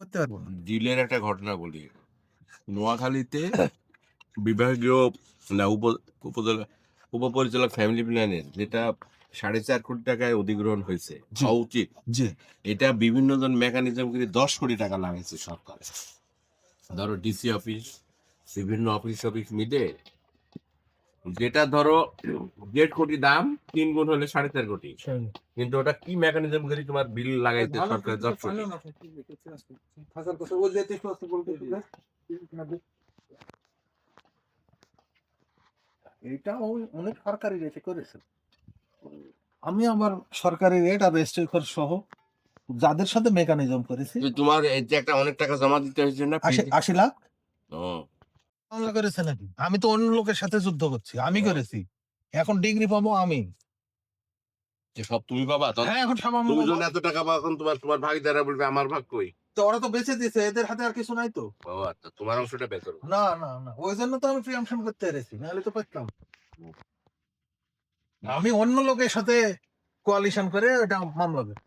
করতে পারবো না। ডিলের একটা ঘটনা বলি। নোয়াখালীতে বিভাগীয় না উপজেলা উপপরিচালক ফ্যামিলি প্ল্যানের যেটা 4.5 কোটি টাকায় অধিগ্রহণ হয়েছে, জি। হওয়া উচিত। জি। এটা বিভিন্ন জন মেকানিজম করে 10 কোটি টাকা লাগাইছে সরকার। ধরো ডিসি অফিস, বিভিন্ন অফিস মিলে যেটা ধরো 1.5 কোটি দাম, 3 গুণ হলে 4.5 কোটি। কিন্তু ওটা কি মেকানিজম করে তোমার বিল লাগাইতে সরকার 10 কোটি। এটা অনেক সরকারি রেটে করেছে। আমি আমার সরকারি রেট আর রেজিস্ট্রি খরচ সহ যাদের সাথে মেকানিজম করেছি তোমার এই যে একটা অনেক টাকা জমা দিতে হয়েছে না? ৮০ লাখ ও, মামলা করেছে নাকি? আমি তো অন্য লোকের সাথে যুদ্ধ করছি, আমি করেছি। এখন ডিগ্রি পাবো আমি। যে সব তুমি পাবা? হ্যাঁ, এখন সব আমি তুমি পাবো। যখন এত টাকা পাও, এখন তোমার ভাগিদাররা বলবে আমার ভাগ কই? তো ওরা তো বেঁচে দিয়েছে, এদের হাতে আর কিছু নাই তো। ও আচ্ছা, তোমার অংশটা বের করো। না না না, ওই জন্য তো আমি প্রিয়ামশন করতে পেরেছি, নাহলে তো পারতাম। আমি অন্য লোকের সাথে কোয়ালিশন করে এটা মামলা দেব।